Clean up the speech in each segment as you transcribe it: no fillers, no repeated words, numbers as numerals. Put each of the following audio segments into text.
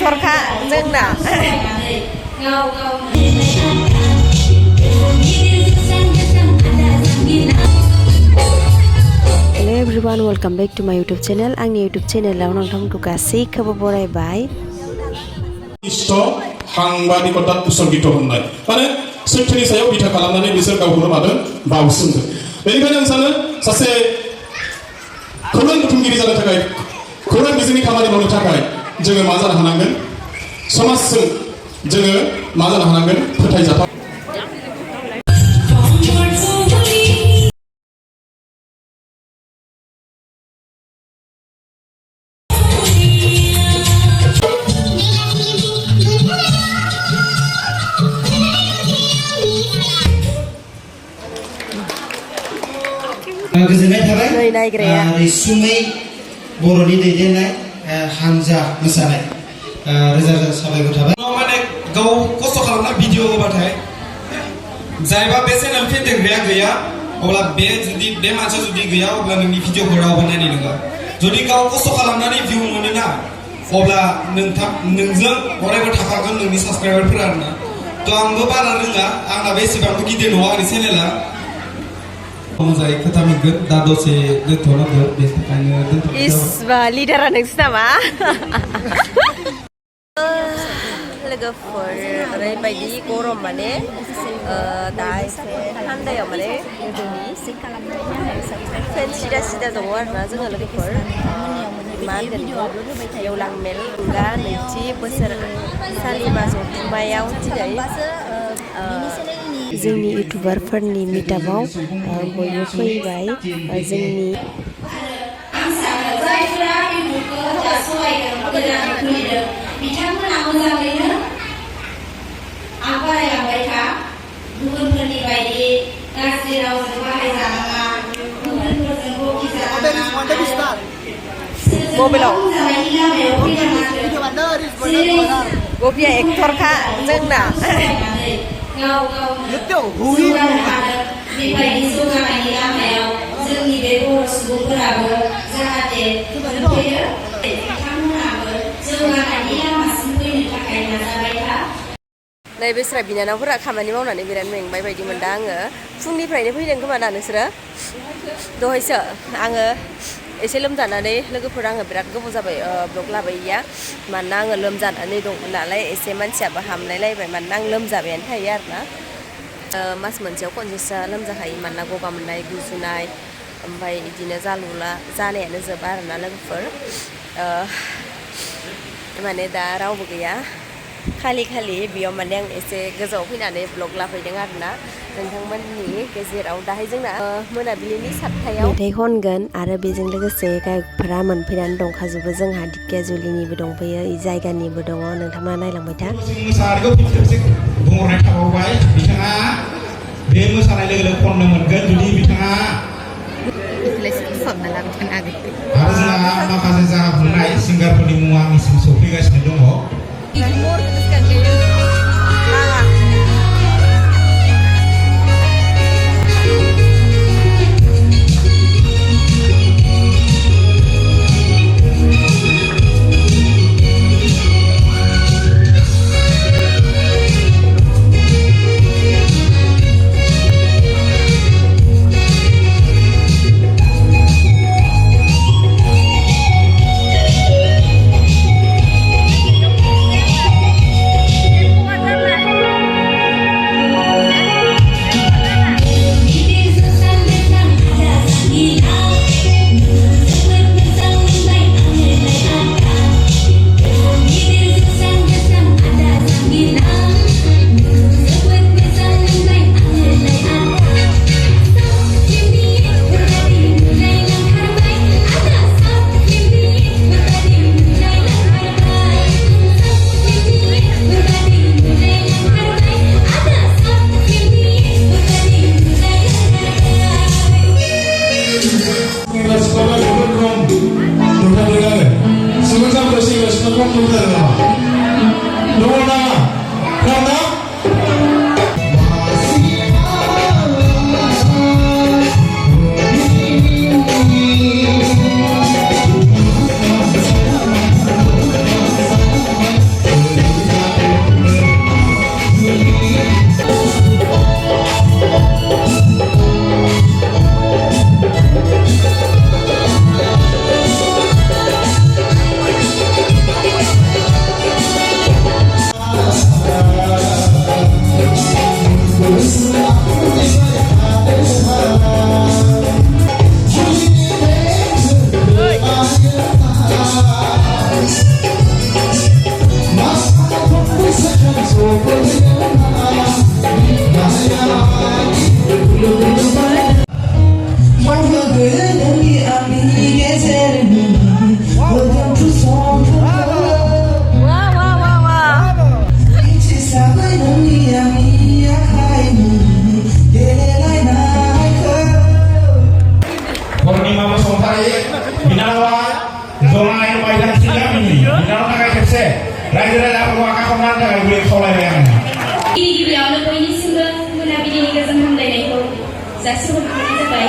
एक्टरखा जोंना Hello everyone, welcome back to my YouTube channel. आंनि YouTube channelआव नोंथांमोनखौ गासैखौबो बरायबाय। हांबादिकता उत्सर्गित होननाय माने सैथोनि सायाव बिथा खालामनानै बिसोर गावखौनो मादों बावसोमदों। बेनिखायनो आं सानो सासे खौरां बुथुमगिरि जानो थाखाय खौरां बिजोंनि खामानि मावनो थाखाय जोङो मा जानो हानांगोन समाजजों जोङो मा जानो हानांगोन फोथायजाथाव गोजोननाय थाबाय रैसुमै बर'नि दैदेननाय हानजा मोसानाय रोजा रोजा साबायखर थाबाय माने गाव खस्थ' खालामना भिडिअ होबाथाय जायबा बे चेनेल फेदेरग्राया गैया अब्ला बे मानसिया जुदि गैया अब्ला नोंनि भिडिअखौ रावबो नायनाय नङा जुदि गाव खस्थ' खालामनानै भिउ मोनोना अब्ला नोंजों अरायबो थाफागोन नोंनि साबस्क्राइबारफोरा आरोना थ' आंबो बारा रोङा आंनाबो एसेबांबो गिदिर नङा आंनि चेनेला मोजाङै खोथा मोनगोन दा दसे दोनथ'नांगौ बेनि थाखायनो दोनथ'नाय इसबा लिडारा नोंसो नामा लोगोफोर ओरैबायदि गरम माने दा एसे थान्दायाव माने फेन सिदा सिदा दङ आरोना जोङो लोगोफोर मा होनगोन गेवलां मेल खुंगा नैथि बोसोरसालिमा जथुम्मायाव दिनै जोंनि इउटुबारफोरनि मिटआपआव बयबो फैबाय जोंनि जायफोरा इउटुबखौ दा सहायदों गोदानै खुलिदों बिथांमोना मोजाङैनो आगायलांबाय था गुबुनफोरनि बायदि गाज्रि रावजों बाहायजानाङा गुबुनफोरजों बखिजानाङा मबाइलाव गफिया एक्टरखा जोंना गाव गावनो जौगानो हादों बेबायदि जौगानायनि लामायाव जोंनि बे बर' सुबुंफोराबो जाहाथे मोनफैयो बिथांमोनाबो जौगानायनि लामासिम फैनो थाखाय नाजाबाय था नै बेस्रा बिनानावफोरा खामानि मावनानै बिराद मेंबाय बायदि मोनदों आङो फुंनिफ्रायनो फैदों खोमा ना नोंसोरो दहायसो आङो एसे लोमजानानै लोगोफोर आङो बिराद गोबाव जाबाय ब्लग लाबायया मानोना आङो लोमजानानै दंमोन नालाय एसे मानसियाबो हामलायलायबाय मानोना आं लोमजाबायानो थायो आरोना मास मोनसेयाव खनसेसो लोमजाखायो मानोना गगा मोननाय गुजुनाय ओमफ्राय बिदिनो जालुला जानायानो जोबा आरोना लोगोफोर माने दा रावबो गैया खालि बेयाव माने आं एसे गोजानाव फैनानै ब्लग लाफैदों आरोना नोंथांमोननि गेजेराव दाहाय जोंना मोनाबिलिनि 7टायाव मेथाइ खनगोन आरो बेजों लोगोसे गायकफोरा मोनफैनानै दंखाजोबो जोंहा दिकिया जुलिनिबो दंफैयो जायगानिबो दङ नोंथांमोना नायलांबाय था मोसानायखौ खेबसे बुंहरनाय थाबावबाय बिथाङा बे मोसानाय लोगो लोगो खननो मोनगोन जुदि बिथाङा आरो जोंहा माखासे जाखांनाय सिंगारफोरनि मुङा आंनिसिम सौफैगासिनो दङ रायजो-राजाफोरखौ आखा खालामनो थाखाय गुरै खावलायबाय आङो गिबि गिबियावनो बयनिसिमबो मोनाबिलिनि गोजोन हामलायनायखौ जासिहरग्रोनाय जाबाय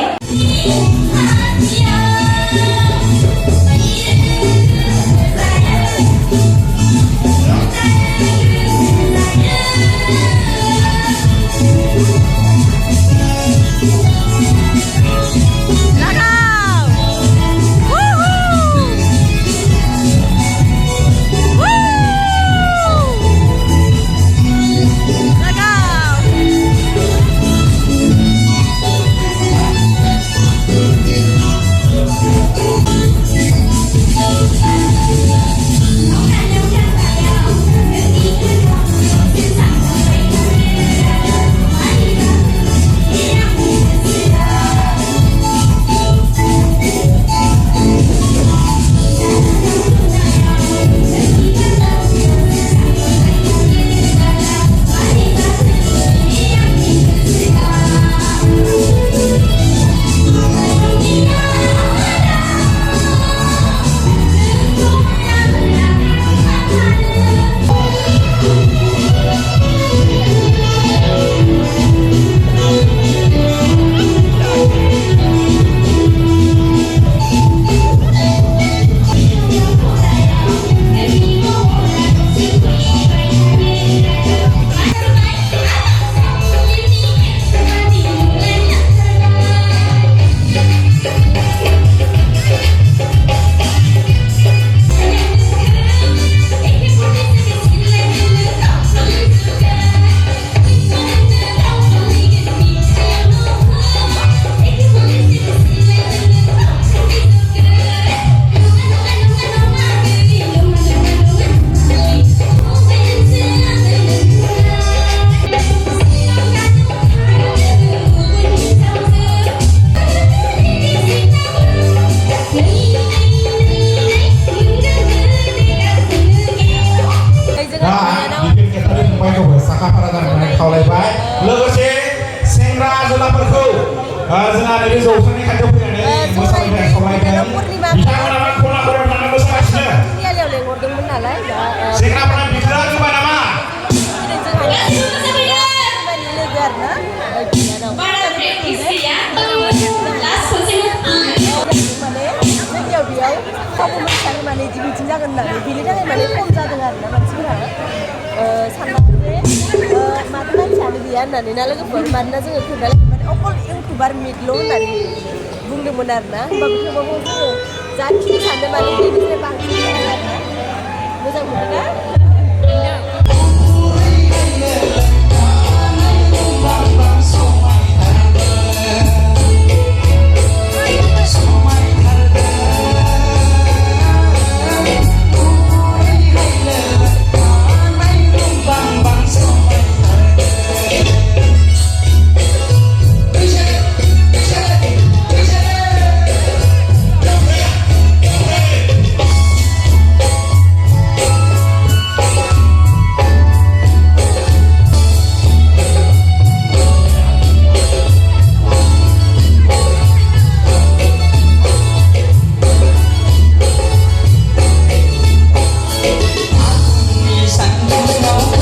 खावलायबाय लोगोसे सेंग्रा जोलाफोरखौ जोंहा नैबे जौसांनि खाथियाव फैनानै मोसानो खावलायदों बिथांमोना मा खना-खना थांना मोसागासिनो लेंहरदोंमोन नालाय सेंग्राफोरा बिथोरा होबाय नामा लोगो आरोना बारा प्रेक्टिस गैया लास्ट खनसे माने जायगायाव बेयाव खावखौ मोसानो माने बिदि मिथिं जागोन होननानै बेनि थाखाय माने खम जादों आरोना मानसिफोरा साननानै माथो मानसियानो गैया होननानै ना लोगोफोर मानोना जोङो खोन्थालाय माने अकल इउटुबार मिटल' होननानै बुंदोंमोन आरोना होमबाबो थेवबाबो जोङो जाखिनि सानदों माने बेनिफ्राय बांसिन जादों आरोना मोजां मोनदों ना Hãy subscribe cho kênh Ghiền Mì Gõ để không bỏ lỡ